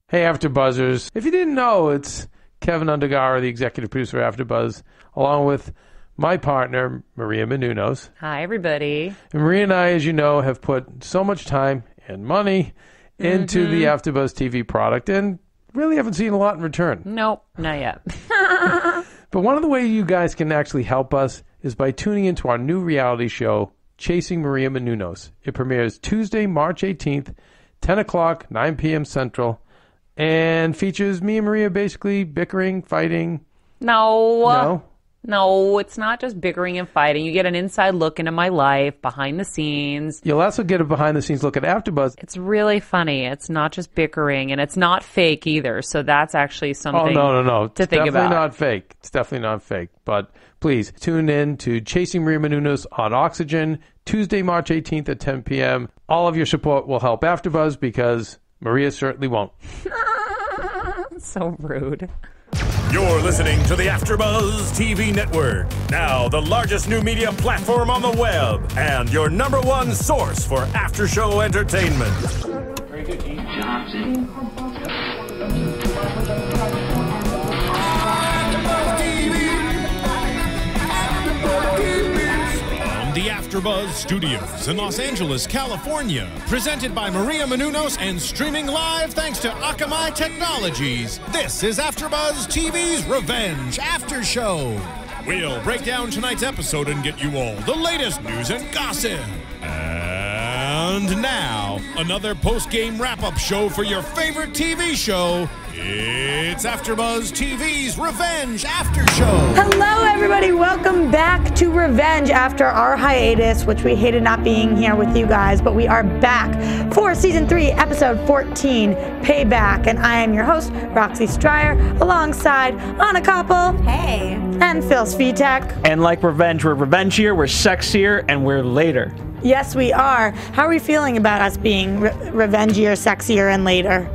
Hey, AfterBuzzers. If you didn't know, it's Kevin Undergaro, the executive producer of AfterBuzz, along with my partner, Maria Menounos. Hi, everybody. And Maria and I, as you know, have put so much time and money into the AfterBuzz TV product and really haven't seen a lot in return. Nope, not yet. But one of the ways you guys can actually help us is by tuning into our new reality show, Chasing Maria Menounos. It premieres Tuesday, March 18th, 10 o'clock, 9 p.m. Central, and features me and Maria basically bickering, fighting. No, it's not just bickering and fighting. You get an inside look into my life, behind the scenes. You'll also get a behind-the-scenes look at AfterBuzz. It's really funny. It's not just bickering, and it's not fake either. So that's actually something no. to think about. Definitely not fake. It's definitely not fake. But please tune in to Chasing Maria Menounos on Oxygen, Tuesday, March 18th at 10 p.m. All of your support will help AfterBuzz because Maria certainly won't. So rude. You're listening to the AfterBuzz TV Network, now the largest new media platform on the web, and your #1 source for after-show entertainment. Very good, Gene. Johnson. The AfterBuzz Studios in Los Angeles, California. Presented by Maria Menounos and streaming live thanks to Akamai Technologies. This is AfterBuzz TV's Revenge After Show. We'll break down tonight's episode and get you all the latest news and gossip. And now, another post-game wrap-up show for your favorite TV show. It's AfterBuzz TV's Revenge After Show. Hello, everybody. Welcome back to Revenge after our hiatus, which we hated not being here with you guys, but we are back for Season 3, Episode 14, Payback. And I am your host, Roxy Striar, alongside Anna Koppel. Hey. And Phil Svitek. And like Revenge, we're revengier, we're sexier, and we're later. Yes, we are. How are we feeling about us being revengier, sexier, and later?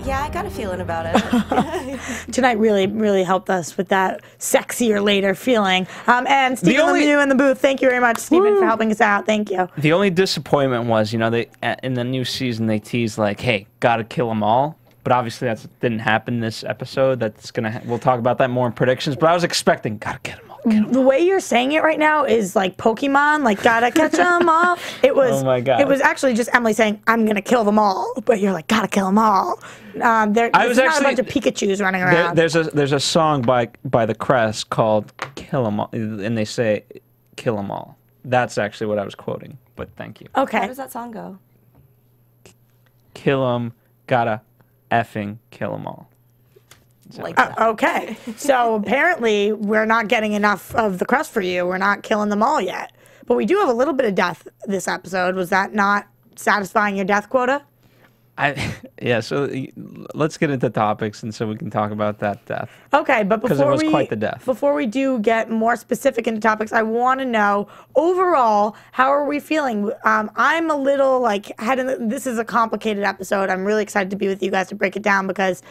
Yeah, I got a feeling about it. Tonight really helped us with that sexier later feeling. And Stephen Lemieux in the booth. Thank you very much, Stephen, for helping us out. Thank you. The only disappointment was, they in the new season they teased like, "Hey, gotta kill them all." But obviously that didn't happen this episode. We'll talk about that more in predictions. But I was expecting, gotta get them all. The way you're saying it right now is like Pokemon, like gotta catch them all. It was. Oh my God. It was actually just Emily saying, "I'm gonna kill them all," but you're like, "Gotta kill them all." There's not a bunch of Pikachu's running around. There's a song by the Crest called "Kill 'Em All," and they say "Kill 'Em All." That's actually what I was quoting. But thank you. Okay. How does that song go? Kill 'em, gotta effing kill 'em all. Okay. So apparently we're not getting enough of the crust for you. We're not killing them all yet. But we do have a little bit of death this episode. Was that not satisfying your death quota? So let's get into topics and so we can talk about that death. Okay, but because it was quite the death. Before we do get more specific into topics, I want to know, overall, how are we feeling? I'm a little this is a complicated episode. I'm really excited to be with you guys to break it down because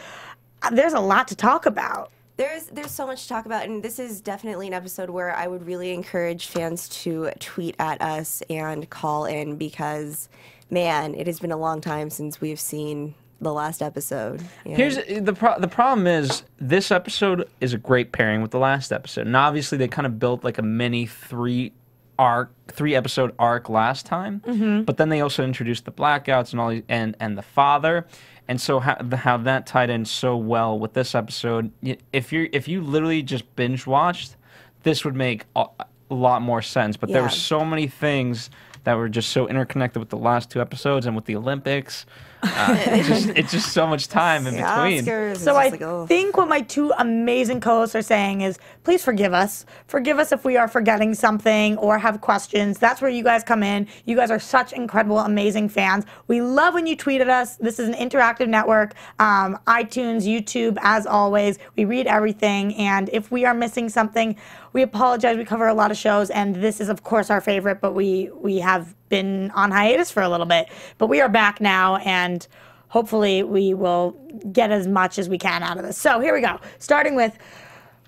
there's a lot to talk about. There's so much to talk about, and this is definitely an episode where I would really encourage fans to tweet at us and call in because, man, it has been a long time since we've seen the last episode. Here's the problem is this episode is a great pairing with the last episode, and obviously they kind of built like a mini three episode arc last time, but then they also introduced the blackouts and all and the father. And so how that tied in so well with this episode, if you literally just binge watched, this would make a lot more sense. But there were so many things that were just so interconnected with the last 2 episodes and with the Olympics. It's just so much time in between. So I think what my 2 amazing co-hosts are saying is, please forgive us. Forgive us if we are forgetting something or have questions. That's where you guys come in. You guys are such incredible, amazing fans. We love when you tweet at us. This is an interactive network. iTunes, YouTube, as always. We read everything. And if we are missing something, we apologize. We cover a lot of shows, and this is, of course, our favorite, but we have been on hiatus for a little bit. But we are back now, and hopefully we will get as much as we can out of this. So here we go. Starting with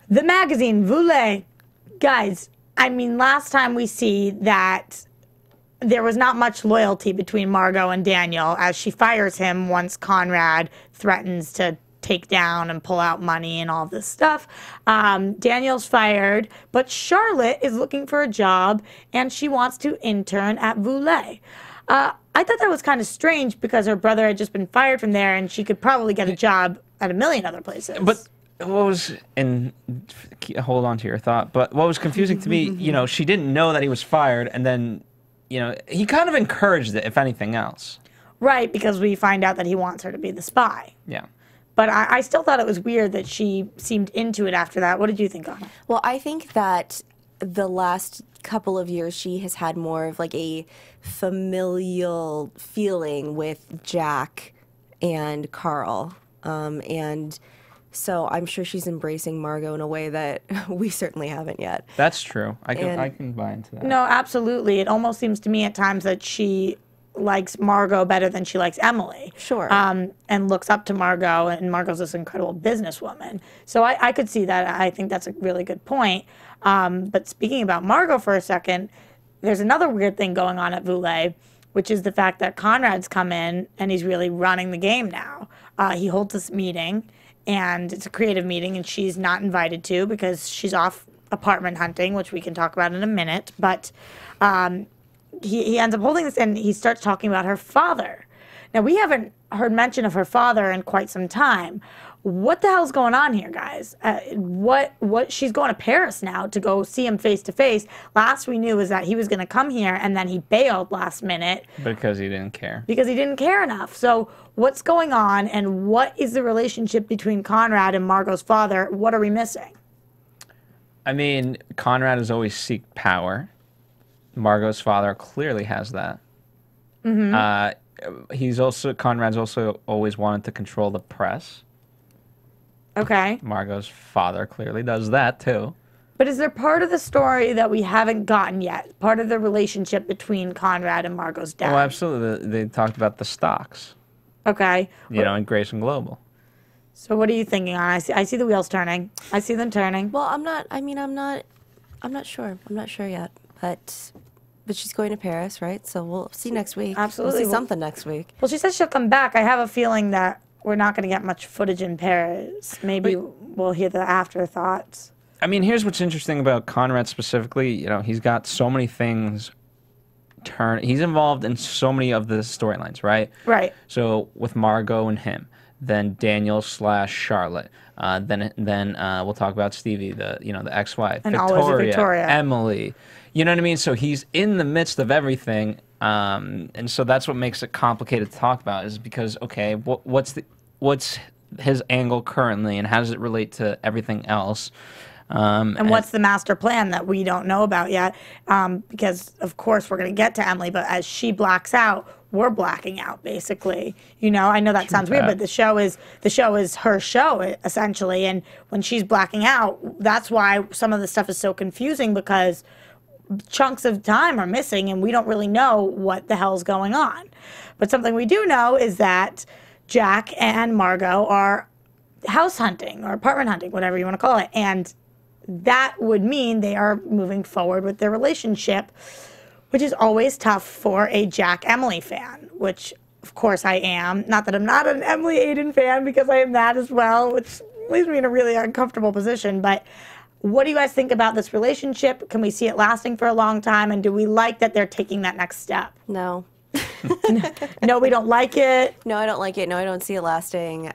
the magazine, Voulez. Guys, I mean, last time we see that there was not much loyalty between Margot and Daniel, as she fires him once Conrad threatens to take down and pull out money and all this stuff. Daniel's fired, but Charlotte is looking for a job, and she wants to intern at Voulez. I thought that was kind of strange because her brother had just been fired from there, and she could probably get a job at a million other places. But what was, and hold on to your thought, but what was confusing to me, you know, she didn't know that he was fired, and then, you know, he kind of encouraged it, if anything else. Right, because we find out that he wants her to be the spy. Yeah. But I still thought it was weird that she seemed into it after that. What did you think, Anna? Well, I think that the last couple of years she has had more of like a familial feeling with Jack and Carl. And so I'm sure she's embracing Margot in a way that we certainly haven't yet. That's true. I can buy into that. No, absolutely. It almost seems to me at times that she likes Margot better than she likes Emily. Sure. And looks up to Margot, and Margot's this incredible businesswoman. So I could see that. I think that's a really good point. But speaking about Margot for a second, there's another weird thing going on at Voulez, which is the fact that Conrad's come in and he's really running the game now. He holds this meeting, and it's a creative meeting, and she's not invited to because she's off apartment hunting, which we can talk about in a minute. But he ends up holding this, and he starts talking about her father. Now, we haven't heard mention of her father in quite some time. What the hell's going on here, guys? What she's going to Paris now to go see him face to face. Last we knew was that he was going to come here, and then he bailed last minute. Because he didn't care. Because he didn't care enough. So what's going on, and what is the relationship between Conrad and Margot's father? What are we missing? I mean, Conrad has always seeked power. Margot's father clearly has that. Conrad's also always wanted to control the press. Okay. Margot's father clearly does that too. But is there part of the story that we haven't gotten yet? Part of the relationship between Conrad and Margot's dad? Oh, absolutely. They talked about the stocks. Okay. You know, in Grayson Global. So what are you thinking on? I see the wheels turning. I see them turning. Well, I'm not sure. I'm not sure yet. But she's going to Paris, right? So we'll see next week. Absolutely. We'll see something next week. Well, she says she'll come back. I have a feeling that we're not going to get much footage in Paris. Maybe we'll hear the afterthoughts. I mean, here's what's interesting about Conrad specifically. You know, he's got so many things he's involved in so many of the storylines, right? Right. So with Margot and him, then Daniel / Charlotte, then we'll talk about Stevie, the ex-wife, and Victoria, Emily. You know what I mean? So he's in the midst of everything, and so that's what makes it complicated to talk about. Is because what's his angle currently, and how does it relate to everything else? And what's the master plan that we don't know about yet? Because of course we're going to get to Emily, but as she blacks out, we're blacking out basically. You know, I know that sounds weird, but the show is her show essentially, and when she's blacking out, that's why some of the stuff is so confusing, because chunks of time are missing and we don't really know what the hell's going on. But something we do know is that Jack and Margot are house hunting or apartment hunting, whatever you want to call it, and that would mean they are moving forward with their relationship, which is always tough for a Jack-Emily fan, which, of course, I am. Not that I'm not an Emily-Aiden fan, because I am that as well, which leaves me in a really uncomfortable position. But what do you guys think about this relationship? Can we see it lasting for a long time? And do we like that they're taking that next step? No. No, we don't like it. No, I don't like it. No, I don't see it lasting.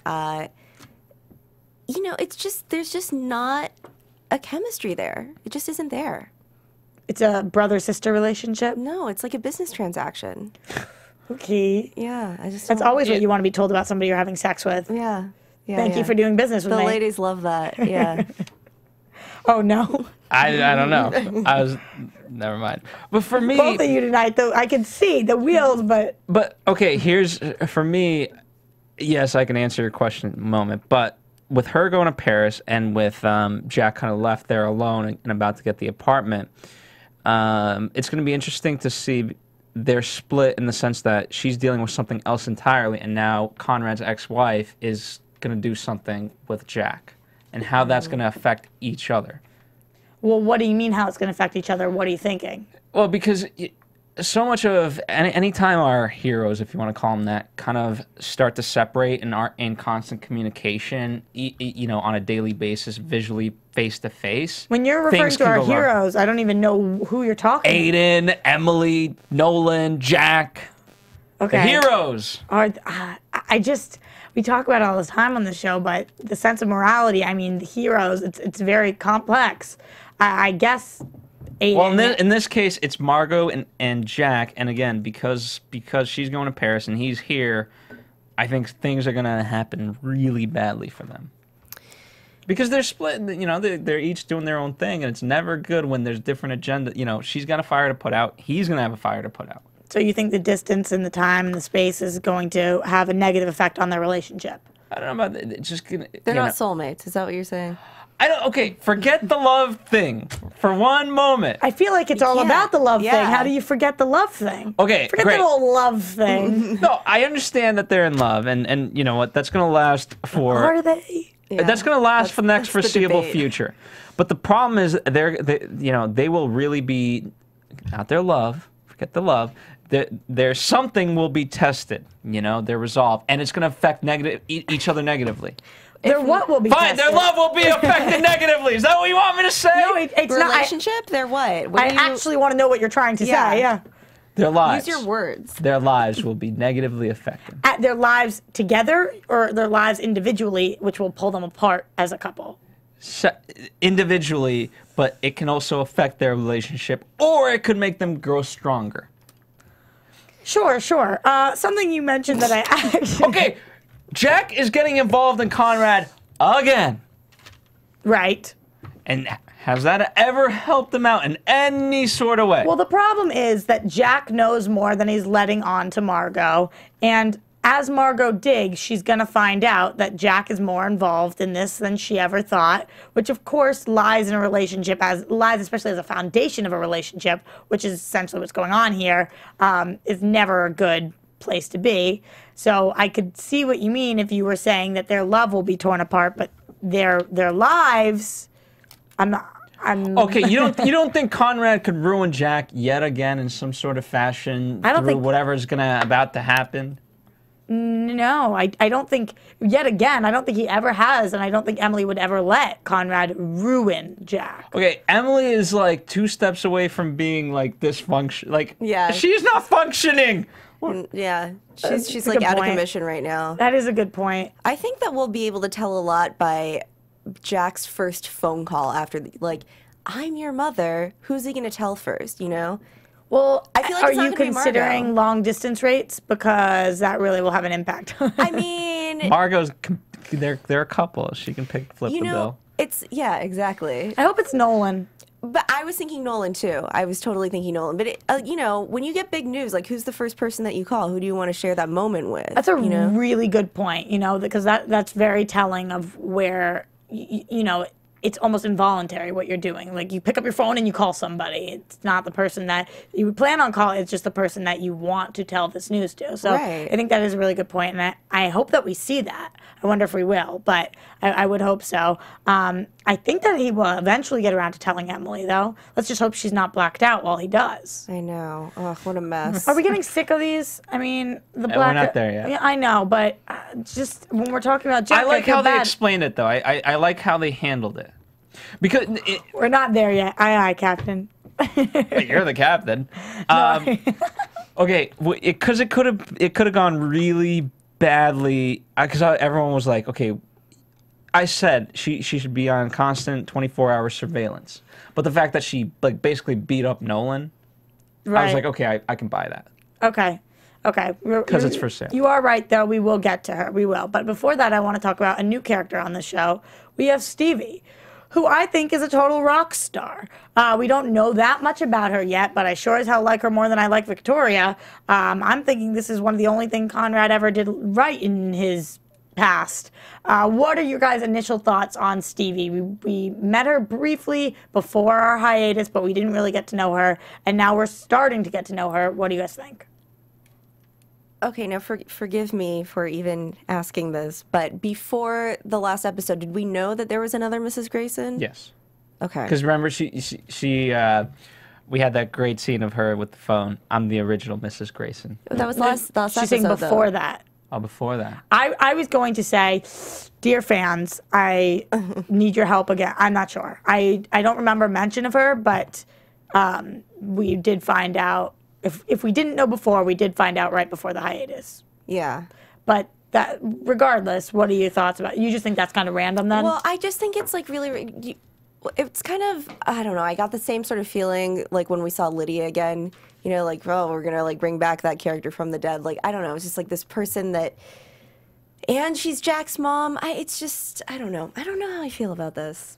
It's just, there's just not a chemistry there. It just isn't there. It's a brother-sister relationship? No, it's like a business transaction. Okay. Yeah, That's always what you want to be told about somebody you're having sex with. Yeah. Thank you for doing business with me. The ladies love that. Yeah. Oh, no. I don't know. Never mind. But for me, both of you tonight, though, I can see the wheels, but okay, for me, yes, I can answer your question in a moment, but with her going to Paris and with Jack kind of left there alone and about to get the apartment, it's going to be interesting to see their split in the sense that she's dealing with something else entirely, and now Conrad's ex-wife is going to do something with Jack, and how that's going to affect each other. Well, what do you mean how it's going to affect each other? What are you thinking? Well, because so much of anytime our heroes, if you want to call them that, kind of start to separate and are in constant communication, you know, on a daily basis, visually face to face. When you're referring to our heroes, I don't even know who you're talking about. Aiden, Emily, Nolan, Jack. Okay. The heroes. We talk about it all the time on the show, but the sense of morality, I mean, the heroes, it's very complex. I guess Aiden... Well, in this case, it's Margot and Jack, and again, because she's going to Paris and he's here, I think things are going to happen really badly for them. Because they're split, you know, they're each doing their own thing, and it's never good when there's different agenda. You know, she's got a fire to put out, he's going to have a fire to put out. So you think the distance and the time and the space is going to have a negative effect on their relationship? I don't know about it. It's just gonna. They're not soulmates. Is that what you're saying? Okay, forget the love thing for one moment. I feel like it's all about the love thing. How do you forget the love thing? Okay, forget great. the whole love thing. No, I understand that they're in love, and you know what? That's going to last for. Are they? Yeah. That's going to last for the next foreseeable future. But the problem is, they will really be out their love. Forget the love. There's something will be tested. You know, their resolve, and it's going to affect each other negatively. Their what will be fine. tested? Their love will be affected negatively. Is that what you want me to say? No, it's not. Relationship? They're what? I actually want to know what you're trying to say. Yeah. Their lives. Use your words. Their lives will be negatively affected. At their lives together or their lives individually, which will pull them apart as a couple? Individually, but it can also affect their relationship, or it could make them grow stronger. Sure. Something you mentioned that I actually... Okay, Jack is getting involved in Conrad again. Right. And has that ever helped him out in any sort of way? Well, the problem is that Jack knows more than he's letting on to Margot, and as Margot digs, she's going to find out that Jack is more involved in this than she ever thought, which of course lies in a relationship, lies especially as a foundation of a relationship, which is essentially what's going on here, is never a good place to be. So I could see what you mean if you were saying that their love will be torn apart, but their lives, Okay, you don't think Conrad could ruin Jack yet again in some sort of fashion through whatever's about to happen? No, I don't think, yet again, I don't think he ever has, and I don't think Emily would ever let Conrad ruin Jack. Okay, Emily is like 2 steps away from being like dysfunction. Like, she's not functioning. Yeah, she's like out of commission right now. That is a good point. I think that we'll be able to tell a lot by Jack's first phone call after, like, I'm your mother. Who's he going to tell first, you know? Well, I feel like are you considering long distance rates? Because that really will have an impact. I mean, Margot's, they're a couple. She can flip the bill. Yeah, exactly. I hope it's Nolan. But I was thinking Nolan too. I was totally thinking Nolan. But you know, when you get big news, like, who's the first person that you call? Who do you want to share that moment with? That's a really good point. You know, because that's very telling of where you know. It's almost involuntary what you're doing. Like, you pick up your phone and you call somebody. It's not the person that you would plan on calling. It's just the person that you want to tell this news to. So I think that is a really good point, and I hope that we see that. I wonder if we will, but I would hope so. I think that he will eventually get around to telling Emily, though. Let's just hope she's not blacked out while he does. I know. Ugh, what a mess. Are we getting sick of these? I mean, the black... We're not there yet. Yeah, I know, but just when we're talking about Jack, I like how they explained it, though. I like how they handled it. Because we're not there yet. Aye, Captain. You're the captain. Okay, because it could have gone really badly. Because everyone was like, okay, I said she should be on constant 24-hour surveillance. But the fact that she basically beat up Nolan, I was like, okay, I can buy that. Okay. Because it's for sale. You are right, though. We will get to her. We will. But before that, I want to talk about a new character on the show. We have Stevie, who I think is a total rock star. We don't know that much about her yet, but I sure as hell like her more than I like Victoria. I'm thinking this is one of the only things Conrad ever did right in his past. What are your guys' initial thoughts on Stevie? We met her briefly before our hiatus, but we didn't really get to know her, and now we're starting to get to know her. What do you guys think? Okay, now forgive me for even asking this, but before the last episode, did we know that there was another Mrs. Grayson? Yes. Okay. Because remember, she we had that great scene of her with the phone. I'm the original Mrs. Grayson. That was last She's saying episode, before though. that. Oh, before that. I was going to say, dear fans, I need your help again. I'm not sure. I don't remember mention of her, but we did find out. If we didn't know before, we did find out right before the hiatus. Yeah. But that, regardless, what are your thoughts about it? You just think that's kind of random then? Well, I just think it's like really, it's kind of, I don't know, I got the same sort of feeling like when we saw Lydia again, you know, like, oh, we're going to like bring back that character from the dead. Like, I don't know, it's just like this person that, and she's Jack's mom. It's just, I don't know. I don't know how I feel about this.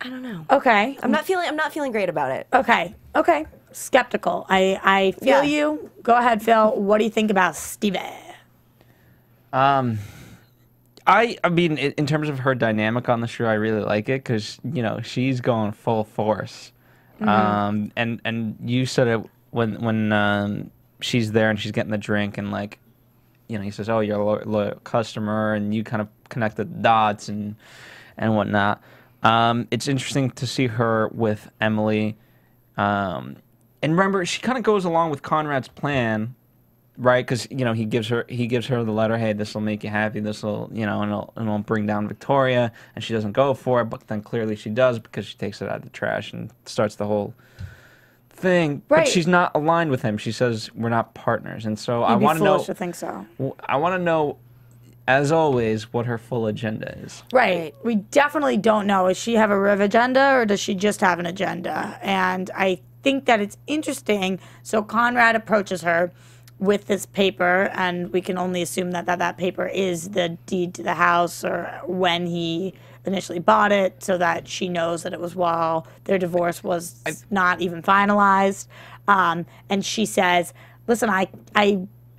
I don't know. Okay. I'm not feeling great about it. Okay. Skeptical. I feel you. Go ahead, Phil. What do you think about Stevie? I mean, in terms of her dynamic on the show, I really like it because, you know, she's going full force. And you said it when she's there and she's getting the drink and, like, you know, he says, oh, you're a loyal customer, and you kind of connect the dots and whatnot. It's interesting to see her with Emily. And remember, she kind of goes along with Conrad's plan, right? Because, you know, he gives her the letter. Hey, this will make you happy. This will, you know, and it'll bring down Victoria. And she doesn't go for it, but then clearly she does because she takes it out of the trash and starts the whole thing. Right. But she's not aligned with him. She says we're not partners, and so You'd I be want to know. foolish to think so. I want to know, as always, what her full agenda is. Right. We definitely don't know. Does she have a Riv agenda or does she just have an agenda? And I think that it's interesting. So Conrad approaches her with this paper, and we can only assume that paper is the deed to the house or when he initially bought it, so that she knows that it was while their divorce was not even finalized. And she says, listen, I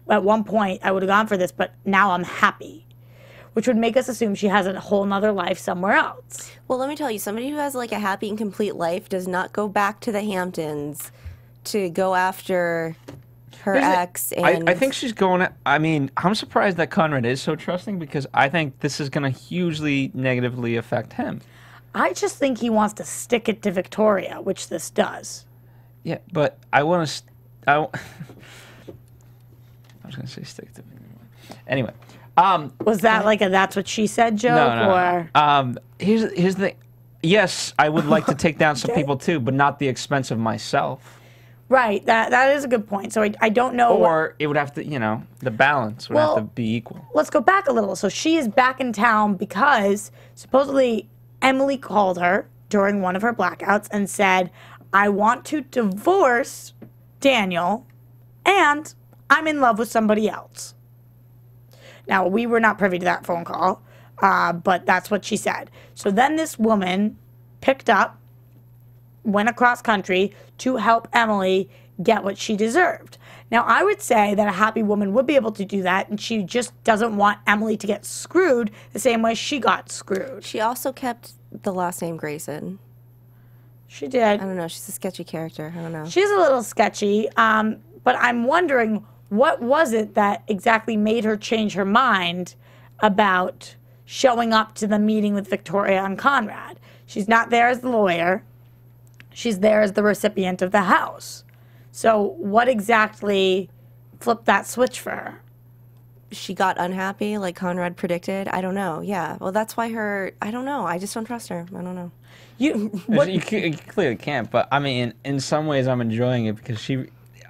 at one point I would have gone for this, but now I'm happy. Which would make us assume she has a whole nother life somewhere else. Well, let me tell you, somebody who has like a happy and complete life does not go back to the Hamptons to go after her ex. And I think she's going. I mean, I'm surprised that Conrad is so trusting because I think this is going to hugely negatively affect him. I just think he wants to stick it to Victoria, which this does. Yeah, but I want to. I was going to say stick to Victoria. Anyway. Was that like a "that's what she said" joke? No. Or here's the thing. Yes, I would like to take down some people too, but not the expense of myself. Right. That is a good point. So I don't know. Or it would have to, you know, the balance would have to be equal. Let's go back a little. So she is back in town because supposedly Emily called her during one of her blackouts and said, "I want to divorce Daniel, and I'm in love with somebody else." Now, we were not privy to that phone call, but that's what she said. So then this woman picked up, went across country to help Emily get what she deserved. Now, I would say that a happy woman would be able to do that, and she just doesn't want Emily to get screwed the same way she got screwed. she also kept the last name Grayson. She did. I don't know. She's a sketchy character. I don't know. She's a little sketchy, but I'm wondering, what was it that exactly made her change her mind about showing up to the meeting with Victoria and Conrad? She's not there as the lawyer. She's there as the recipient of the house. So what exactly flipped that switch for her? She got unhappy like Conrad predicted. I don't know. Yeah. Well, that's why I don't know. I just don't trust her. I don't know. You clearly can't, but I mean, in some ways I'm enjoying it because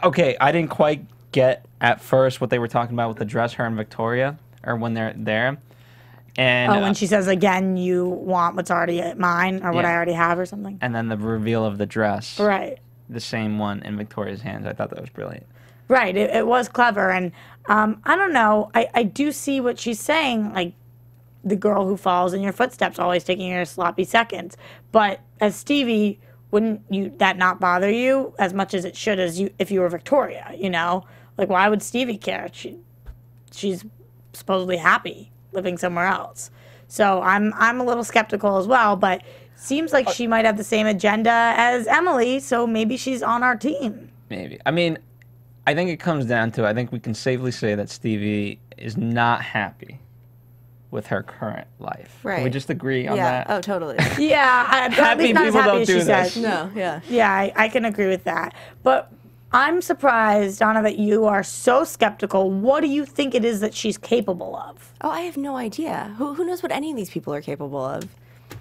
okay, I didn't quite get at first what they were talking about with the dress, her and Victoria, or when they're there. And when she says, again, you want what's already mine or what I already have or something. And then the reveal of the dress. Right. The same one in Victoria's hands. I thought that was brilliant. Right. It was clever. And I don't know. I do see what she's saying, like the girl who follows in your footsteps, always taking your sloppy seconds. But as Stevie, wouldn't that not bother you as much as it should if you were Victoria, you know? Like, why would Stevie care? She's supposedly happy living somewhere else. So I'm a little skeptical as well, but seems like she might have the same agenda as Emily, so maybe she's on our team. Maybe. I mean, I think it comes down to, I think we can safely say that Stevie is not happy. with her current life. Right. Can we just agree on Yeah. that? Oh, totally. Yeah, at least not as people happy don't as do she this. said. No, yeah. Yeah, I can agree with that. But I'm surprised, Donna, that you are so skeptical. What do you think it is that she's capable of? Oh, I have no idea. Who knows what any of these people are capable of?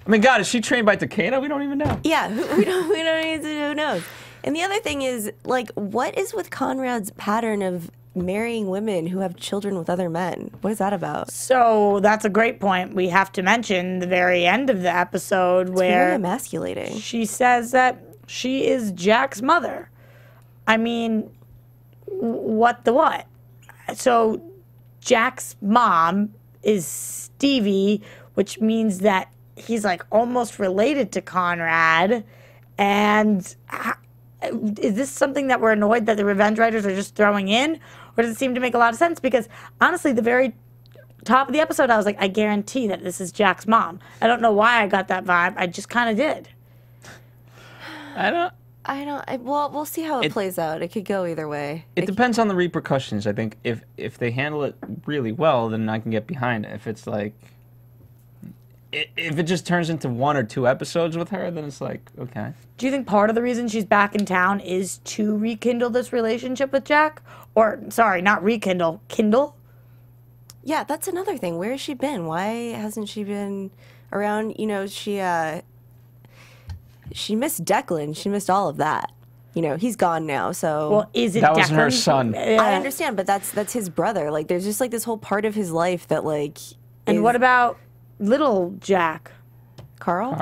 I mean, God, is she trained by Takeda? We don't even know. Yeah, we don't need to, who knows? And the other thing is, like, what is with Conrad's pattern of marrying women who have children with other men? What is that about? So that's a great point. We have to mention the very end of the episode Very where emasculating. she says that she is Jack's mother. I mean, what the what? So Jack's mom is Stevie, which means that he's like almost related to Conrad. And is this something that we're annoyed that the revenge writers are just throwing in? Or does it seem to make a lot of sense? Because honestly, the very top of the episode, I was like, I guarantee that this is Jack's mom. I don't know why I got that vibe. I just kind of did. Well, we'll see how it plays out. It could go either way. It depends on the repercussions. I think if they handle it really well, then I can get behind it. If it's like, if it just turns into 1 or 2 episodes with her, then it's like, okay. Do you think part of the reason she's back in town is to rekindle this relationship with Jack? Or, sorry, not rekindle, kindle? Yeah, that's another thing. Where has she been? Why hasn't she been around? You know, she missed Declan. She missed all of that. You know, he's gone now, so... Well, is it That Declan? was her son. I understand, but that's his brother. Like, there's just, like, this whole part of his life that, like... And what about little Jack? Carl?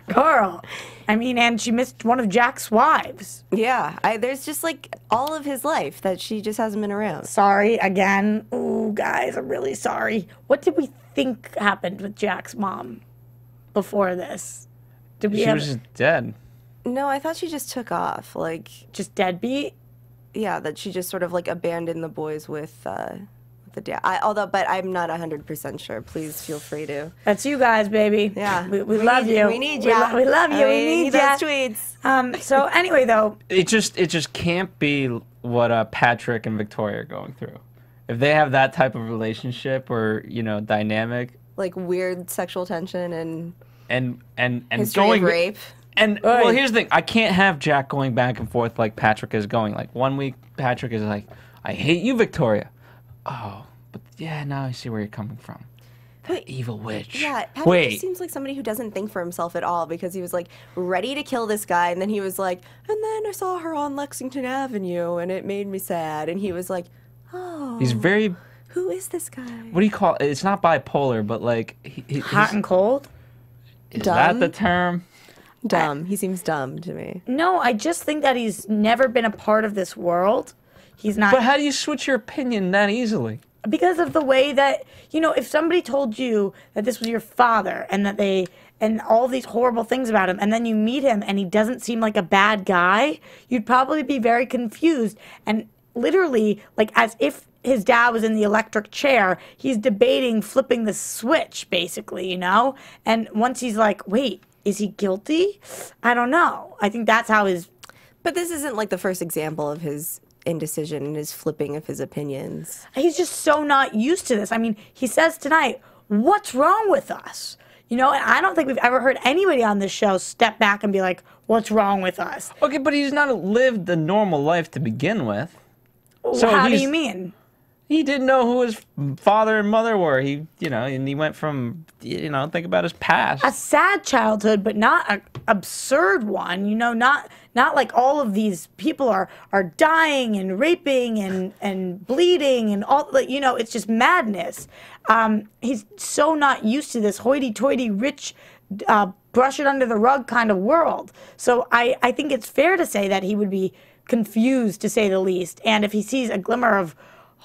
Carl. I mean, and she missed one of Jack's wives. Yeah, there's just, like, all of his life that she just hasn't been around. Sorry, again. Ooh, guys, I'm really sorry. What did we think happened with Jack's mom before this? Did we She have was just dead. No, I thought she just took off. Like, just deadbeat? yeah, that she just sort of, like, abandoned the boys with the dad. But I'm not 100% sure. Please feel free to. That's you guys, baby. Yeah. We love you. We need you. We love you. We need those you. tweets. So anyway, though, It just can't be what Patrick and Victoria are going through. If they have that type of relationship or dynamic, Like, weird sexual tension and and history going of rape. And well, here's the thing: I can't have Jack going back and forth like Patrick is going. Like 1 week, Patrick is like, "I hate you, Victoria." Oh, but yeah, now I see where you're coming from. That evil witch. Yeah, Patrick Wait. just seems like somebody who doesn't think for himself at all, because he was like ready to kill this guy, and then he was like, and then I saw her on Lexington Avenue, and it made me sad. And he was like, oh, He's very. who is this guy? What do you call it? It's not bipolar, but like hot and cold? Is Dumb? that the term? Dumb. He seems dumb to me. No, I just think that he's never been a part of this world. He's not. But how do you switch your opinion that easily? Because of the way that, if somebody told you that this was your father and that and all these horrible things about him, and then you meet him and he doesn't seem like a bad guy, you'd probably be very confused. And literally, like, as if his dad was in the electric chair, he's debating flipping the switch, basically, And once he's like, wait, is he guilty? I don't know. I think that's how his... But this isn't like the first example of his indecision and his flipping of his opinions. He's just so not used to this. I mean, he says tonight, what's wrong with us? And I don't think we've ever heard anybody on this show step back and be like, what's wrong with us? Okay, but he's not lived a normal life to begin with. So how do you mean? He didn't know who his father and mother were. And he went from, think about his past. A sad childhood, but not an absurd one. Not like all of these people are dying and raping and bleeding and all. It's just madness. He's so not used to this hoity-toity, rich, brush it under the rug kind of world. So I think it's fair to say that he would be confused, to say the least. And if he sees a glimmer of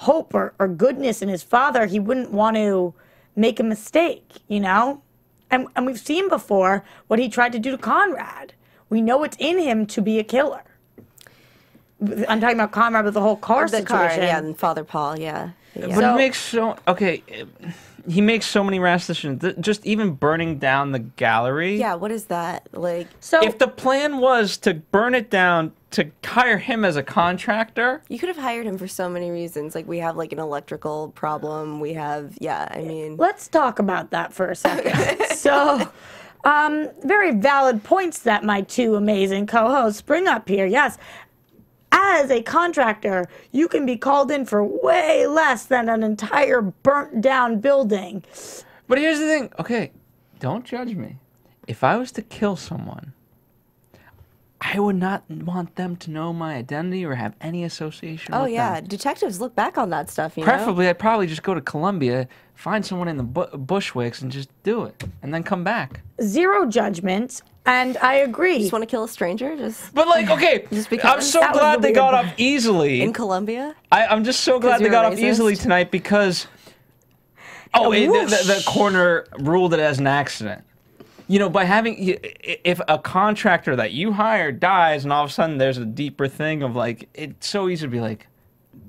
hope or goodness in his father, he wouldn't want to make a mistake, And we've seen before what he tried to do to Conrad. We know it's in him to be a killer. I'm talking about Conrad with the whole car situation. Yeah, and Father Paul, yeah. But he makes so many rash decisions. Just even burning down the gallery. Yeah, what is that? Like, so if the plan was to burn it down to hire him as a contractor. You could have hired him for so many reasons. Like, we have like an electrical problem. We have, I mean. Let's talk about that for a second. So, very valid points that my two amazing co-hosts bring up here. Yes. As a contractor, you can be called in for way less than an entire burnt down building. But here's the thing. Okay, don't judge me. If I was to kill someone, I would not want them to know my identity or have any association with them. Detectives look back on that stuff, you Preferably, know? I'd probably just go to Colombia, find someone in the Bushwicks, and just do it, and then come back. Zero judgment, and I agree. Just want to kill a stranger? But like, okay, I'm so glad they got off easily. In Colombia? I'm just so glad they got off easily tonight because... Oh, the coroner ruled it as an accident. You know, by having, if a contractor that you hired dies and all of a sudden there's a deeper thing of like, it's so easy to be like,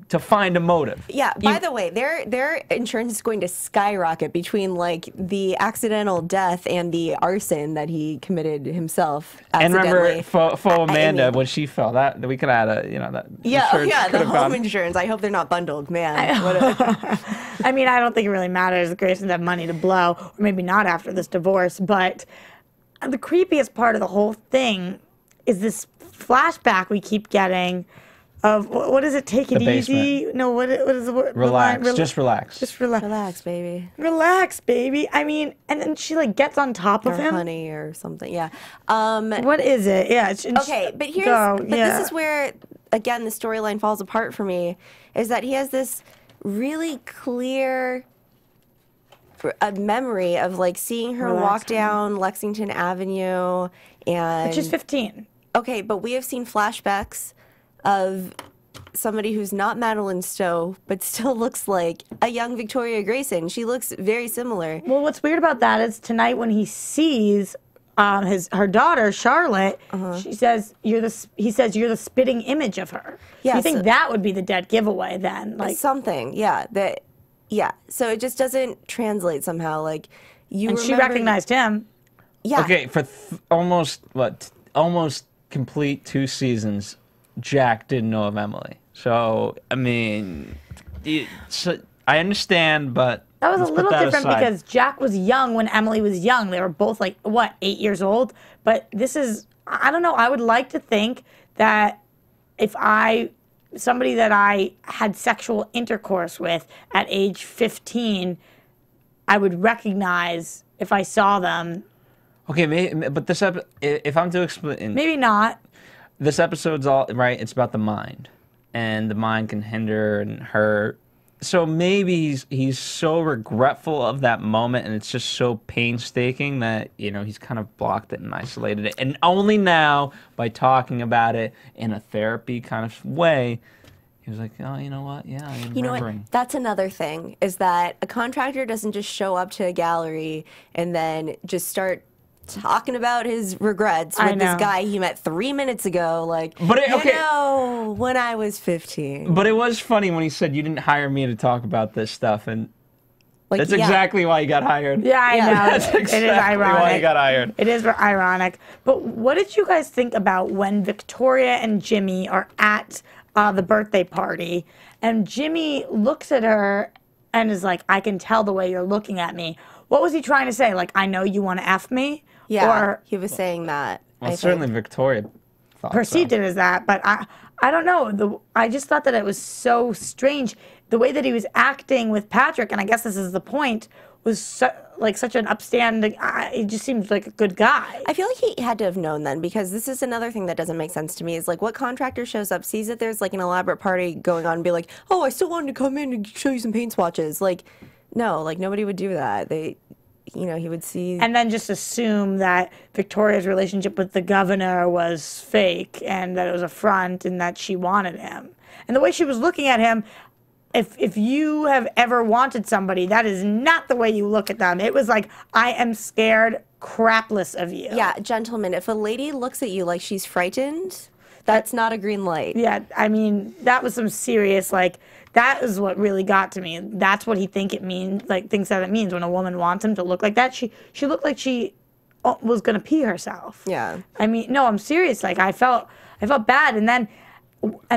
to find a motive. Yeah, by the way, their insurance is going to skyrocket between like the accidental death and the arson that he committed himself And accidentally. remember, Faux Amanda, when she fell, that we could add a, you know, that the home insurance. I hope they're not bundled, man. I mean, I don't think it really matters. The Graysons have money to blow, or maybe not after this divorce. But the creepiest part of the whole thing is this flashback we keep getting of, what is it, take it easy? No, what is the word? Relax, just relax. Just relax. Relax, baby. Relax, baby. I mean, and then she like gets on top of him. Honey or something, yeah. What is it? Yeah. Okay, but this is where, again, the storyline falls apart for me, is that he has this really clear memory of like seeing her walk down Lexington Avenue and... She's 15. Okay, but we have seen flashbacks of somebody who's not Madeline Stowe, but still looks like a young Victoria Grayson. She looks very similar. Well, what's weird about that is tonight when he sees her daughter Charlotte, he says you're the spitting image of her. Yeah, you think that would be the dead giveaway then? Like something, yeah. So it just doesn't translate somehow. Like she recognized him. Yeah. Okay, for almost complete 2 seasons, Jack didn't know of Emily. So, I mean, I understand, but that was a little different because Jack was young when Emily was young. They were both like, 8 years old? But this is, I don't know, I would like to think that if somebody that I had sexual intercourse with at age 15, I would recognize if I saw them. Okay, but this episode, if I'm to explain... Maybe not. This episode's all, right, it's about the mind. And the mind can hinder and hurt. So maybe he's so regretful of that moment and it's just so painstaking that, you know, he's kind of blocked it and isolated it. And only now, by talking about it in a therapy kind of way, he was like, oh, you know what? Yeah, I'm remembering. You know what? That's another thing, is that a contractor doesn't just show up to a gallery and then just start talking about his regrets with this guy he met 3 minutes ago, like, when I was 15. But it was funny when he said, you didn't hire me to talk about this stuff, and like, that's exactly why he got hired. Yeah, I know. That's exactly it is ironic. why he got hired. It is ironic. But what did you guys think about when Victoria and Jimmy are at the birthday party, and Jimmy looks at her and is like, I can tell the way you're looking at me. What was he trying to say? Like, I know you want to F me? Yeah, or he was saying that. Well, certainly Victoria thought perceived it as that, but I don't know. I just thought that it was so strange. The way that he was acting with Patrick, and I guess this is the point, was such an upstanding, he just seemed like a good guy. I feel like he had to have known then, because this is another thing that doesn't make sense to me, is like, what contractor shows up, sees that there's like an elaborate party going on, and be like, oh, I still wanted to come in and show you some paint swatches. Like, no, like nobody would do that. He would see... And then just assume that Victoria's relationship with the governor was fake and that it was a front and that she wanted him. And the way she was looking at him, if you have ever wanted somebody, that is not the way you look at them. It was like, I am scared crapless of you. Yeah, gentlemen, if a lady looks at you like she's frightened, that's not a green light. Yeah, I mean, that was some serious, like... That is what really got to me. That's what he thinks that it means when a woman wants him to look like that. She looked like she was going to pee herself. Yeah. I mean, no, I'm serious. Like, I felt I felt bad. And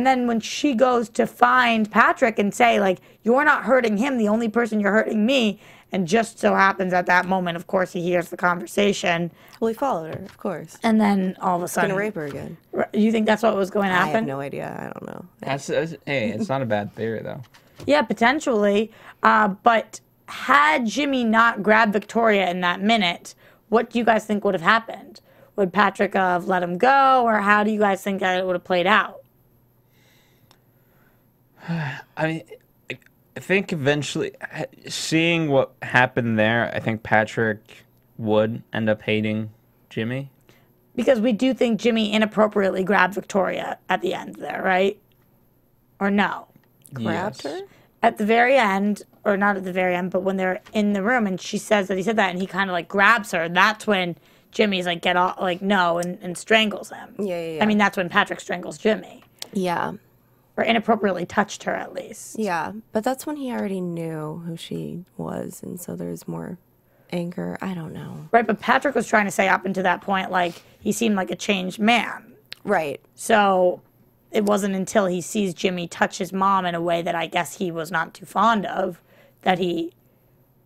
then when she goes to find Patrick and say, like, you're not hurting him, the only person you're hurting me, and just so happens at that moment, of course, he hears the conversation. Well, he followed her, of course. And then all of a sudden... Gonna rape her again. You think that's what was going to happen? I have no idea. I don't know. Hey, it's not a bad theory, though. Yeah, potentially. But had Jimmy not grabbed Victoria in that minute, what do you guys think would have happened? Would Patrick have let him go, or how do you guys think that it would have played out? I mean, I think eventually, seeing what happened there, I think Patrick would end up hating Jimmy. Because we do think Jimmy inappropriately grabbed Victoria at the end there, right? Or no? Grabbed her? At the very end, or not at the very end, but when they're in the room and she says that he said that and he kind of like grabs her, that's when Jimmy's like, get off, like, no, and strangles him. Yeah. I mean, that's when Patrick strangles Jimmy. Yeah. Or inappropriately touched her, at least. Yeah, but that's when he already knew who she was, and so there's more anger. I don't know. Right, but Patrick was trying to say up until that point, like, he seemed like a changed man. Right. So it wasn't until he sees Jimmy touch his mom in a way that I guess he was not too fond of that he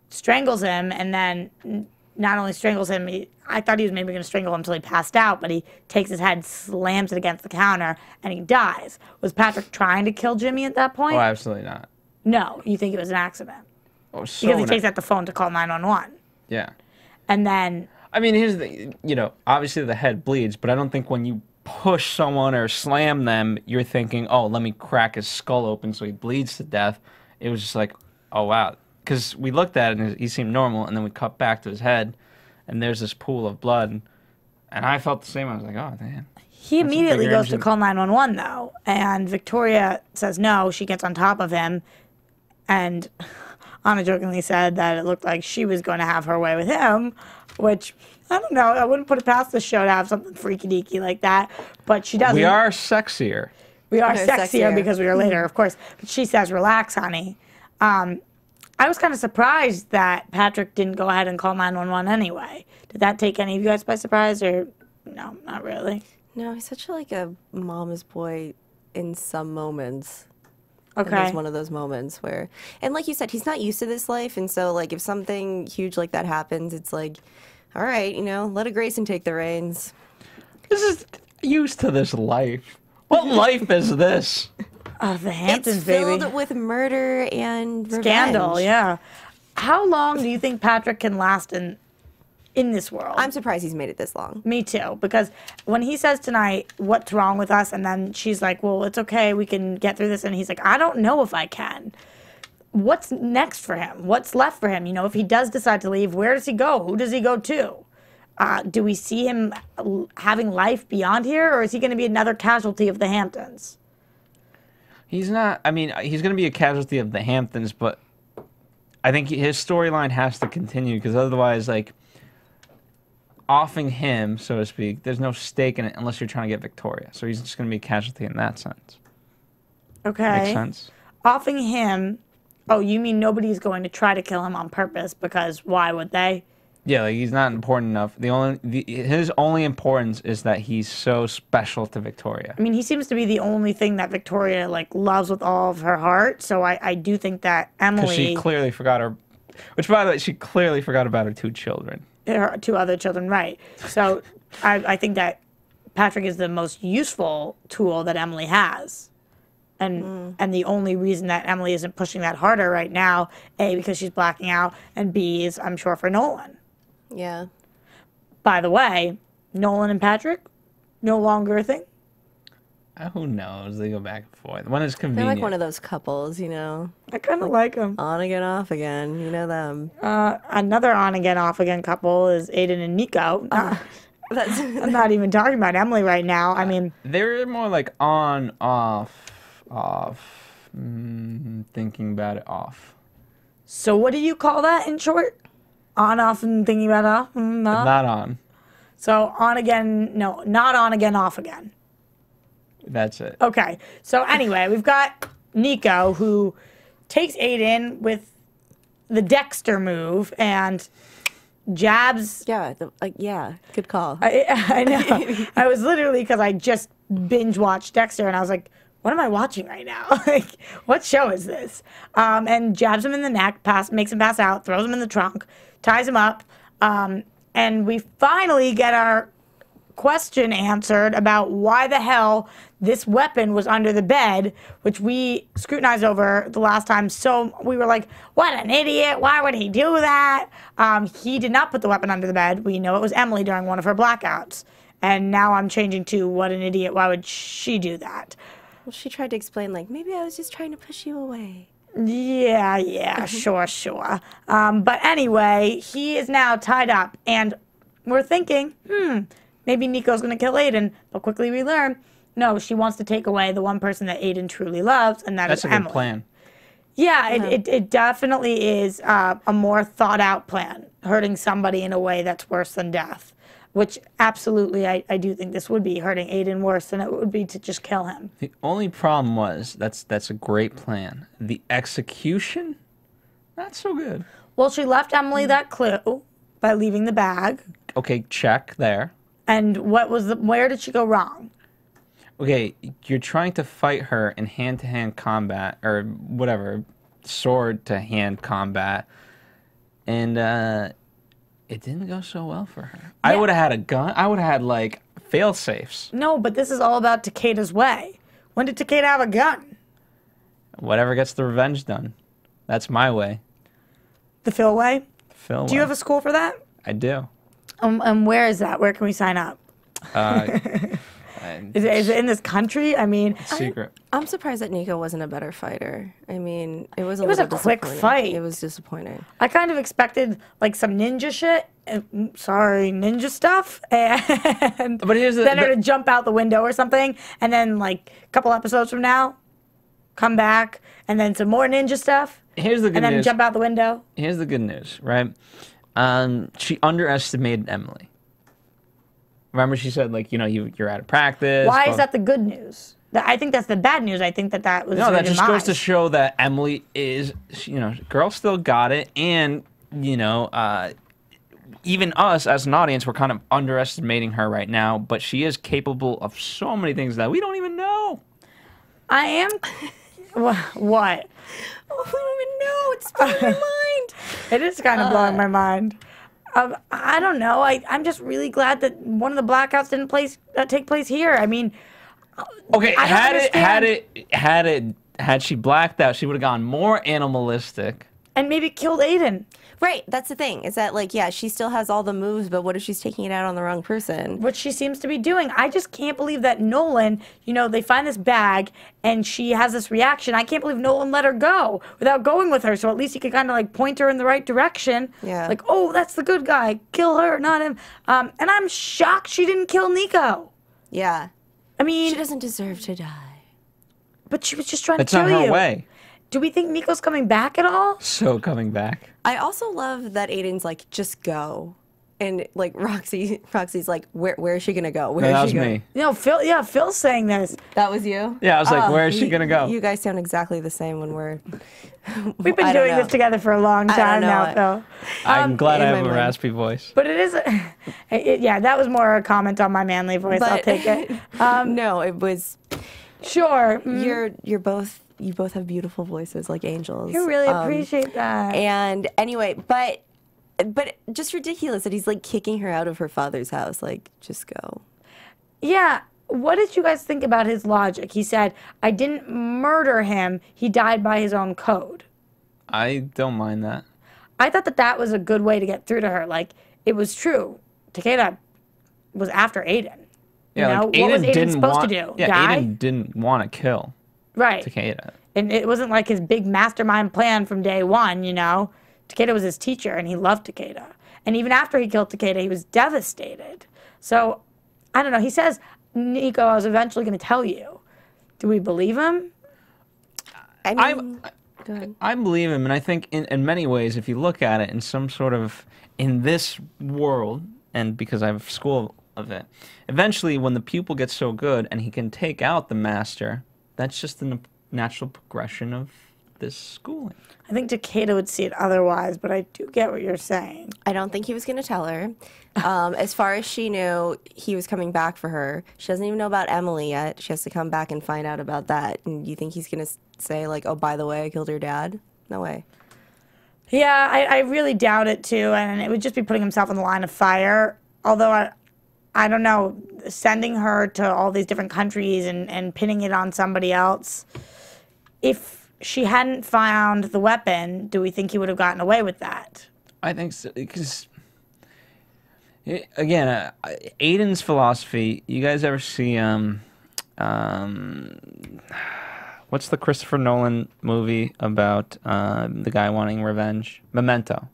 strangles him, and then not only strangles him, I thought he was maybe going to strangle him until he passed out, but he takes his head, slams it against the counter, and he dies. Was Patrick trying to kill Jimmy at that point? Oh, absolutely not. No, you think it was an accident. Oh, so Because he takes out the phone to call 911. Yeah. And then... I mean, here's the, obviously the head bleeds, but I don't think when you push someone or slam them, you're thinking, oh, let me crack his skull open so he bleeds to death. It was just like, oh, wow. Because we looked at it and he seemed normal, and then we cut back to his head, and there's this pool of blood. And I felt the same. I was like, oh, man. He immediately goes to call 911, though. And Victoria says no. She gets on top of him. And Anna jokingly said that it looked like she was going to have her way with him, which, I don't know. I wouldn't put it past the show to have something freaky-deaky like that. But she doesn't. We are sexier. We are sexier because we are later, of course. But she says, relax, honey. I was kind of surprised that Patrick didn't go ahead and call 911 anyway. Did that take any of you guys by surprise, or no, not really? No, he's such a mama's boy in some moments. Okay. And it's one of those moments where, and like you said, he's not used to this life, and so like if something huge like that happens, it's like, all right, let a Grayson take the reins. This is used to this life. What life is this? Oh, the Hamptons, it's baby. filled with murder and scandal. Revenge. Yeah. How long do you think Patrick can last in this world? I'm surprised he's made it this long. Me too, because when he says tonight, what's wrong with us? And then she's like, well, it's okay, we can get through this. And he's like, I don't know if I can. What's next for him? What's left for him? If he does decide to leave, where does he go? Who does he go to? Do we see him having life beyond here, or is he going to be another casualty of the Hamptons? He's not. I mean, he's going to be a casualty of the Hamptons, but I think his storyline has to continue because otherwise, like, offing him, so to speak, there's no stake in it unless you're trying to get Victoria. So he's just going to be a casualty in that sense. Okay. Makes sense? Offing him. Oh, you mean nobody's going to try to kill him on purpose because why would they? Yeah, like he's not important enough. His only importance is that he's so special to Victoria. I mean, he seems to be the only thing that Victoria loves with all of her heart. So I do think that Emily. Because she clearly forgot her. Which, by the way, she clearly forgot about her 2 children. Her 2 other children, right? So I think that Patrick is the most useful tool that Emily has. And the only reason that Emily isn't pushing that harder right now, A, because she's blacking out, and B, is I'm sure for Nolan. Yeah. By the way, Nolan and Patrick, no longer a thing? Who knows? They go back and forth. When is They're convenient. like one of those couples, I kind of like them. On again, off again. You know them. Another on again, off again couple is Aiden and Nico. I'm not even talking about Emily right now. I mean, they're more like on, off. Thinking about it, off. So what do you call that in short? On, off, and thinking about off? Not on. So on again, no, not on again, off again. That's it. Okay. So anyway, we've got Nico who takes Aiden with the Dexter move and jabs. Yeah, yeah, good call. I know. I was literally, because I just binge watched Dexter, and I was like, what am I watching right now? Like, what show is this? And jabs him in the neck, makes him pass out, throws him in the trunk, ties him up, and we finally get our question answered about why the hell this weapon was under the bed, which we scrutinized over the last time. So we were like, what an idiot. Why would he do that? He did not put the weapon under the bed. We know it was Emily during one of her blackouts. And now I'm changing to what an idiot. Why would she do that? Well, she tried to explain, like, maybe I was just trying to push you away. Yeah, sure. But anyway, he is now tied up, and we're thinking, maybe Nico's going to kill Aiden. But quickly we learn, no, she wants to take away the one person that Aiden truly loves, and that's Emily. That's a good plan. Yeah, it definitely is a more thought-out plan, hurting somebody in a way that's worse than death. Which, absolutely, I do think this would be hurting Aiden worse than it would be to just kill him. The only problem was, that's a great plan. The execution, not so good. Well, she left Emily that clue by leaving the bag. Okay, check there. And where did she go wrong? Okay, you're trying to fight her in hand-to-hand combat, or whatever, sword-to-hand combat, and, it didn't go so well for her. Yeah. I would have had a gun. I would have had, like, fail-safes. No, but this is all about Takeda's way. When did Takeda have a gun? Whatever gets the revenge done. That's my way. The Phil way? Phil way. Do you have a school for that? I do. Where is that? Where can we sign up? Is it in this country? I mean, secret. I'm surprised that Nico wasn't a better fighter. I mean, it was a quick fight. It was disappointing. I kind of expected like some ninja shit. Ninja stuff, and but here's then her to jump out the window or something, and then like a couple episodes from now, come back, and then some more ninja stuff. Here's the good news. And then jump out the window. Here's the good news, right? She underestimated Emily. Remember she said, like, you're out of practice. Why is that the good news? I think that's the bad news. I think that was... No, that just goes to show that Emily is, girl still got it. And, even us as an audience, we're kind of underestimating her right now. But she is capable of so many things that we don't even know. I am... What? Oh, we don't even know. It's blowing my mind. It is kind of blowing my mind. I don't know. I'm just really glad that one of the blackouts didn't take place here. I mean, okay. Had she blacked out, she would have gone more animalistic and maybe killed Aiden. Right. That's the thing. Is that like, yeah, she still has all the moves, but what if she's taking it out on the wrong person? Which she seems to be doing. I just can't believe that Nolan. They find this bag and she has this reaction. I can't believe Nolan let her go without going with her. So at least he could kind of like point her in the right direction. Yeah. Like, oh, that's the good guy. Kill her, not him. And I'm shocked she didn't kill Nico. Yeah. I mean, she doesn't deserve to die. But she was just trying to kill you. It's not her way. Do we think Nico's coming back at all? So coming back. I also love that Aiden's like, just go. And like Roxy's like, where is she gonna go? That was me. Phil's saying this. That was you? Yeah, I was like, where is she gonna go? You guys sound exactly the same when we've been doing this together for a long time now, Phil. I'm glad I have a raspy voice. But it is, that was more a comment on my manly voice. I'll take it. No, it was. Sure. You both have beautiful voices like angels. I really appreciate that. And anyway, but just ridiculous that he's like kicking her out of her father's house. Like, just go. Yeah. What did you guys think about his logic? He said, I didn't murder him. He died by his own code. I don't mind that. I thought that was a good way to get through to her. Like, it was true. Takeda was after Aiden. Yeah, what was Aiden supposed to do? Yeah, die? Aiden didn't want to kill. Right. Takeda. And it wasn't like his big mastermind plan from day one, Takeda was his teacher, and he loved Takeda. And even after he killed Takeda, he was devastated. So, I don't know. He says, Nico, I was eventually going to tell you. Do we believe him? I believe him, and I think in many ways, if you look at it in some sort of, in this world, and because I have school of it, eventually when the pupil gets so good and he can take out the master, that's just the natural progression of this schooling. I think Takeda would see it otherwise, but I do get what you're saying. I don't think he was going to tell her. As far as she knew, he was coming back for her. She doesn't even know about Emily yet. She has to come back and find out about that. And you think he's going to say, like, oh, by the way, I killed your dad? No way. Yeah, I really doubt it, too. And it would just be putting himself in the line of fire. Although, I don't know, sending her to all these different countries and pinning it on somebody else. If she hadn't found the weapon, do we think he would have gotten away with that? I think so, because, again, Aiden's philosophy, you guys ever see, what's the Christopher Nolan movie about the guy wanting revenge? Memento.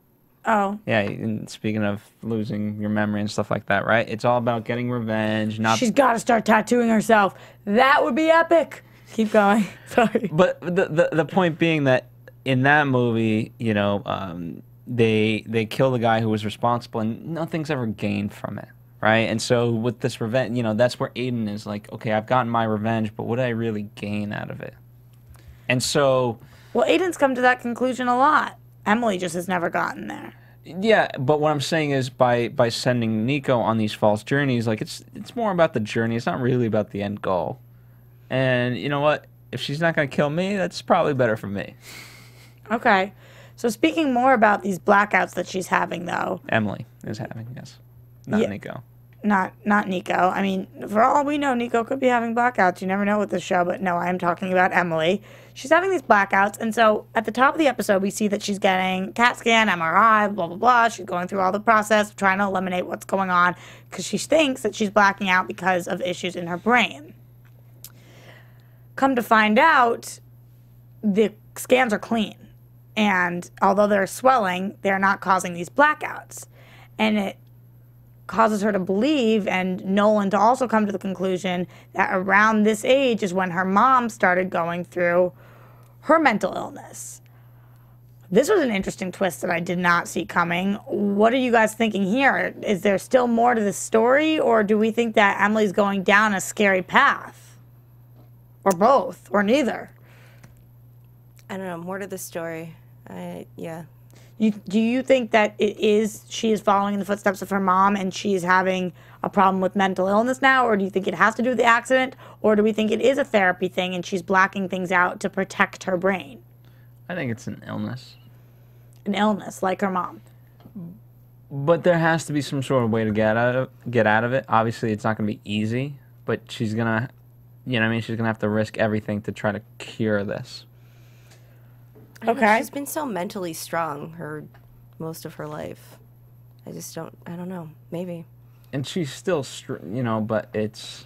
Oh. Yeah, and speaking of losing your memory and stuff like that, right? It's all about getting revenge. She's got to start tattooing herself. That would be epic. Keep going. Sorry. But the point being that in that movie, you know, they kill the guy who was responsible, and nothing's ever gained from it, right? And so with this revenge, you know, that's where Aiden is like, okay, I've gotten my revenge, but what did I really gain out of it? And so, well, Aiden's come to that conclusion a lot. Emily just has never gotten there. Yeah, but what I'm saying is by sending Nico on these false journeys, like it's more about the journey. It's not really about the end goal. And you know what? If she's not going to kill me, that's probably better for me. Okay. So speaking more about these blackouts that she's having, though. Emily is having, yes. Not Nico. Not Nico. I mean, for all we know, Nico could be having blackouts. You never know with this show, but no, I am talking about Emily. She's having these blackouts, and so at the top of the episode, we see that she's getting CAT scan, MRI, blah, blah, blah. She's going through all the process of trying to eliminate what's going on because she thinks that she's blacking out because of issues in her brain. Come to find out, the scans are clean. And although they're swelling, they're not causing these blackouts. And it causes her to believe, and Nolan to also come to the conclusion, that around this age is when her mom started going through her mental illness. This was an interesting twist that I did not see coming. What are you guys thinking here? Is there still more to the story, or do we think that Emily's going down a scary path? Or both, or neither? I don't know. More to the story. Yeah. Do you think that she is following in the footsteps of her mom and she's having a problem with mental illness now? Or do you think it has to do with the accident? Or do we think it is a therapy thing and she's blacking things out to protect her brain? I think it's an illness. An illness, like her mom. But there has to be some sort of way to get out of it. Obviously, it's not going to be easy, but she's going to, you know what I mean? She's going to have to risk everything to try to cure this. Okay. She's been so mentally strong most of her life. I don't know. Maybe. And she's still, you know, but it's...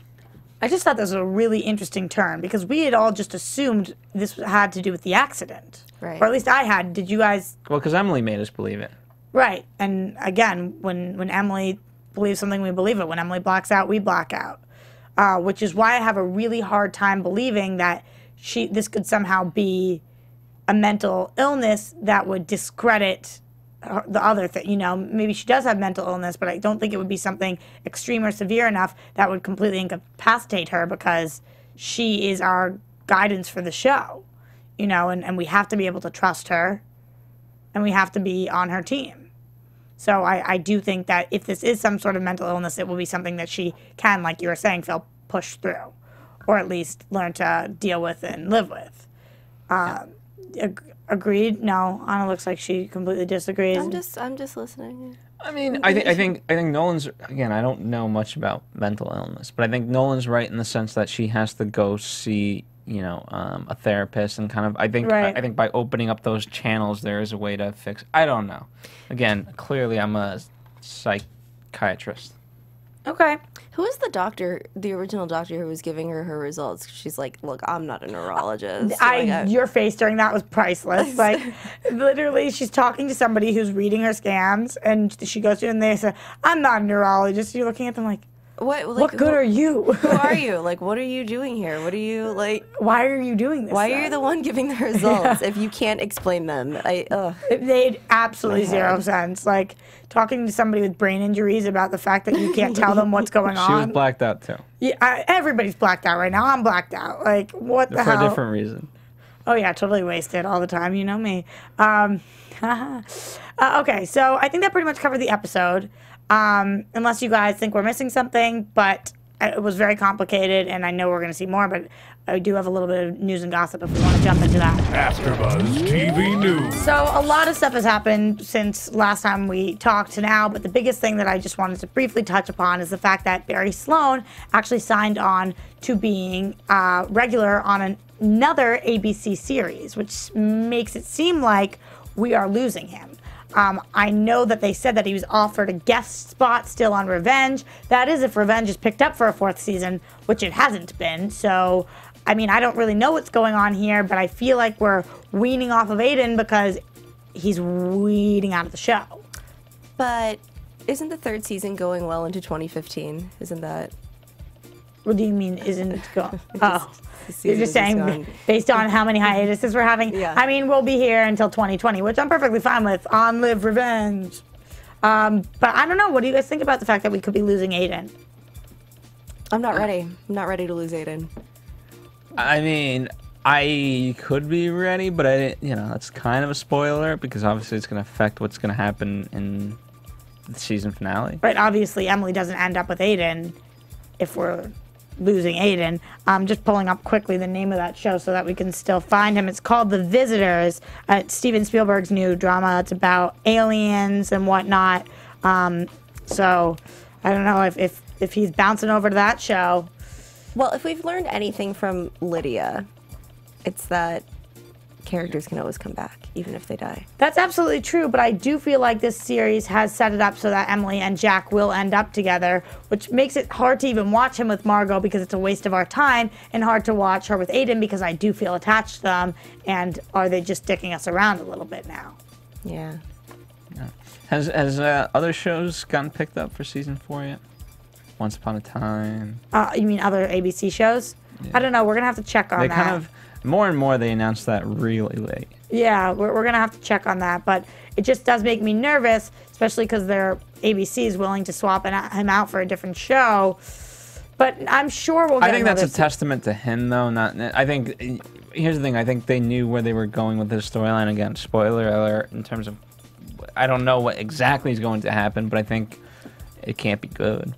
I just thought this was a really interesting turn because we had all just assumed this had to do with the accident. Right. Or at least I had. Did you guys... Well, because Emily made us believe it. Right. And again, when Emily believes something, we believe it. When Emily blacks out, we black out. Which is why I have a really hard time believing that this could somehow be a mental illness that would discredit the other thing. You know, maybe she does have mental illness, but I don't think it would be something extreme or severe enough that would completely incapacitate her because she is our guidance for the show. You know, and we have to be able to trust her and we have to be on her team. So I do think that if this is some sort of mental illness, it will be something that she can, like you were saying, Phil, push through or at least learn to deal with and live with. Agreed? No, Anna looks like she completely disagrees. I'm just listening. I mean, I think Nolan's, again, I don't know much about mental illness, but I think Nolan's right in the sense that she has to go see, you know, a therapist and kind of, I think by opening up those channels, there is a way to fix. I don't know. Again, clearly I'm a psychiatrist. Okay. Who is the doctor, the original doctor who was giving her results? She's like, look, I'm not a neurologist. Your face during that was priceless. Like, literally, she's talking to somebody who's reading her scans, and she goes to and they say, I'm not a neurologist. You're looking at them like, what good are you? Who are you? Like, what are you doing here? What are you, like... Why are you doing this? Why are you the one giving the results if you can't explain them? It made absolutely zero sense. Like, talking to somebody with brain injuries about the fact that you can't tell them what's going on. She was blacked out, too. Yeah, everybody's blacked out right now. I'm blacked out. Like, what the hell? For a different reason. Oh, yeah, totally wasted all the time. You know me. Okay, so I think that pretty much covered the episode. Unless you guys think we're missing something, but it was very complicated, and I know we're going to see more, but I do have a little bit of news and gossip if we want to jump into that. AfterBuzz TV News. So a lot of stuff has happened since last time we talked to now, but the biggest thing that I just wanted to briefly touch upon is the fact that Barry Sloane actually signed on to being regular on another ABC series, which makes it seem like we are losing him. I know that they said that he was offered a guest spot still on Revenge. That is if Revenge is picked up for a 4th season, which it hasn't been. So, I mean, I don't really know what's going on here, but I feel like we're weaning off of Aiden because he's weeding out of the show. But isn't the 3rd season going well into 2015? Isn't that... What do you mean, isn't it going? Oh, you're just saying based on how many hiatuses we're having? Yeah. I mean, we'll be here until 2020, which I'm perfectly fine with. On Live Revenge. But I don't know. What do you guys think about the fact that we could be losing Aiden? I'm not ready. I'm not ready to lose Aiden. I mean, I could be ready, but that's kind of a spoiler because obviously it's going to affect what's going to happen in the season finale. Right, obviously Emily doesn't end up with Aiden if we're losing Aiden. I'm just pulling up quickly the name of that show so that we can still find him. It's called The Visitors. It's Steven Spielberg's new drama. It's about aliens and whatnot. So I don't know if he's bouncing over to that show. Well, if we've learned anything from Lydia, it's that characters can always come back, even if they die. That's absolutely true, but I do feel like this series has set it up so that Emily and Jack will end up together, which makes it hard to even watch him with Margot because it's a waste of our time, and hard to watch her with Aiden because I do feel attached to them, and are they just dicking us around a little bit now? Yeah. Has other shows gotten picked up for season 4 yet? Once Upon a Time. You mean other ABC shows? Yeah. I don't know. We're going to have to check on that. They kind of, more and more, they announce that really late. Yeah, we're going to have to check on that. But it just does make me nervous, especially because their ABC is willing to swap him out for a different show. But I'm sure we'll get I think that's a testament to him, though. Here's the thing. I think they knew where they were going with this storyline. Again, spoiler alert in terms of... I don't know what exactly is going to happen, but I think it can't be good.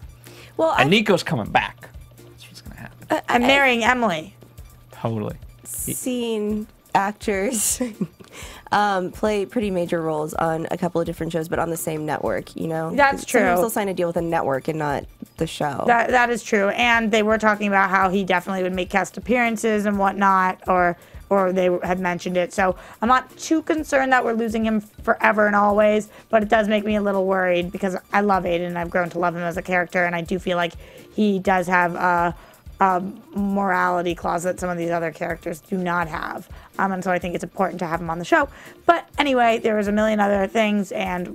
Well, and Nico's coming back. That's what's going to happen. I'm marrying Emily. Totally. Seen actors play pretty major roles on a couple of different shows, but on the same network, you know? That's true. Sometimes they'll sign a deal with a network and not the show. That is true. And they were talking about how he definitely would make guest appearances and whatnot, or they had mentioned it. So I'm not too concerned that we're losing him forever and always, but it does make me a little worried because I love Aiden and I've grown to love him as a character, and I do feel like he does have a morality clause that some of these other characters do not have. And so I think it's important to have him on the show. But anyway, there was a million other things, and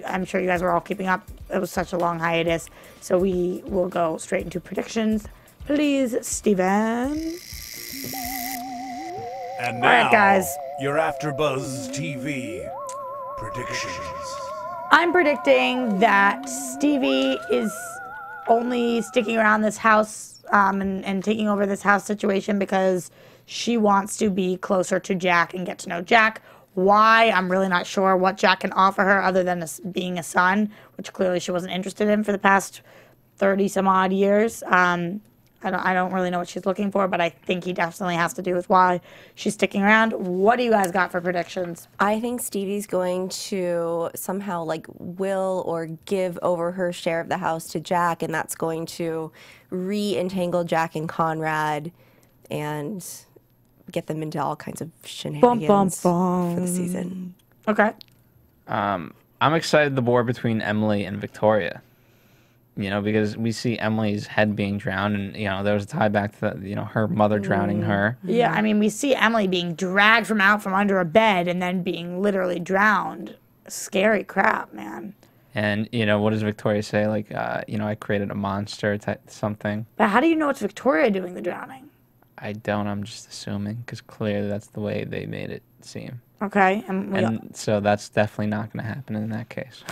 I'm sure you guys were all keeping up. It was such a long hiatus. So we will go straight into predictions. Please, Steven. And now, all right, guys. Your AfterBuzz TV predictions. I'm predicting that Stevie is only sticking around this house and taking over this house situation because she wants to be closer to Jack and get to know Jack. Why? I'm really not sure what Jack can offer her other than being a son, which clearly she wasn't interested in for the past 30 some odd years. I don't really know what she's looking for, but I think he definitely has to do with why she's sticking around. What do you guys got for predictions? I think Stevie's going to somehow will or give over her share of the house to Jack, and that's going to re-entangle Jack and Conrad and get them into all kinds of shenanigans for the season. Okay. I'm excited the war between Emily and Victoria. Because we see Emily's head being drowned, and there was a tie back to her mother drowning her. Yeah, I mean, we see Emily being dragged out from under a bed and then being literally drowned. Scary crap, man. And what does Victoria say? I created a monster type something. But how do you know it's Victoria doing the drowning? I don't. I'm just assuming because clearly that's the way they made it seem. Okay. And so that's definitely not going to happen in that case.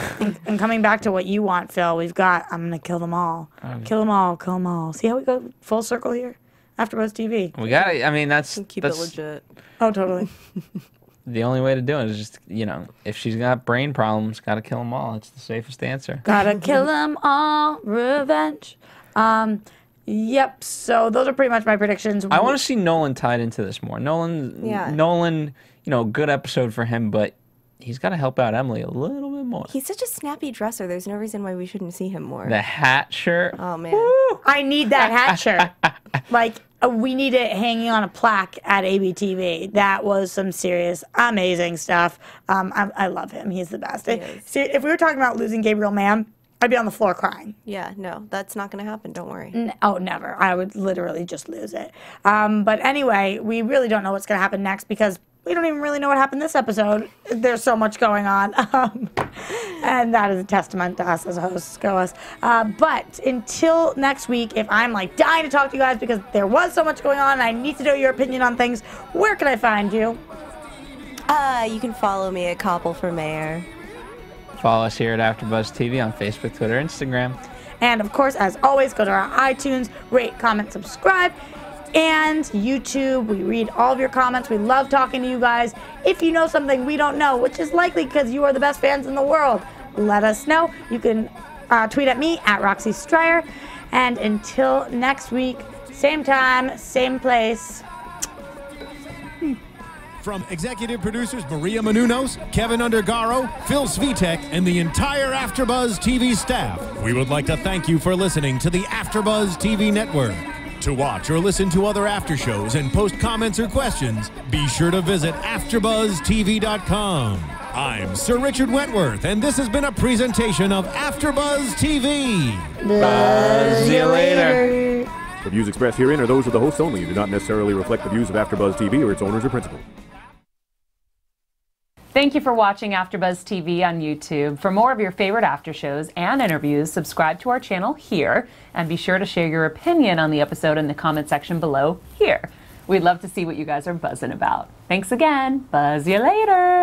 And coming back to what you want, Phil, we've got, I'm going to kill them all. Okay. Kill them all, kill them all. See how we go full circle here? AfterBuzz TV. We got it. I mean, Keep it legit. Oh, totally. the only way to do it is just, if she's got brain problems, got to kill them all. It's the safest answer. Gotta kill them all. Revenge. Yep. So those are pretty much my predictions. I want to see Nolan tied into this more. Nolan, good episode for him, but he's got to help out Emily a little bit more. He's such a snappy dresser. There's no reason why we shouldn't see him more. The hat shirt. Oh, man. Woo! I need that hat shirt. We need it hanging on a plaque at ABTV. That was some serious, amazing stuff. I love him. He's the best. If we were talking about losing Gabriel Mann, I'd be on the floor crying. Yeah, no, that's not going to happen. Don't worry. Never. I would literally just lose it. But anyway, we really don't know what's going to happen next because we don't even really know what happened this episode. There's so much going on. And that is a testament to us as hosts. Go us. But until next week, if I'm dying to talk to you guys because there was so much going on and I need to know your opinion on things, where can I find you? You can follow me at Koppel for Mayor. Follow us here at AfterBuzz TV on Facebook, Twitter, Instagram. And of course, as always, go to our iTunes, rate, comment, subscribe, and YouTube. We read all of your comments. We love talking to you guys. If you know something we don't know, which is likely because you are the best fans in the world, let us know. You can tweet at me at Roxy Striar. And until next week, same time, same place. From executive producers Maria Menounos, Kevin Undergaro, Phil Svitek, and the entire AfterBuzz TV staff, we would like to thank you for listening to the AfterBuzz TV network. To watch or listen to other after shows and post comments or questions, be sure to visit AfterBuzzTV.com. I'm Sir Richard Wentworth, and this has been a presentation of AfterBuzz TV. Buzz you later. The views expressed herein are those of the hosts only and do not necessarily reflect the views of AfterBuzz TV or its owners or principals. Thank you for watching AfterBuzz TV on YouTube. For more of your favorite after shows and interviews, subscribe to our channel here, and be sure to share your opinion on the episode in the comment section below here. We'd love to see what you guys are buzzing about. Thanks again. Buzz you later.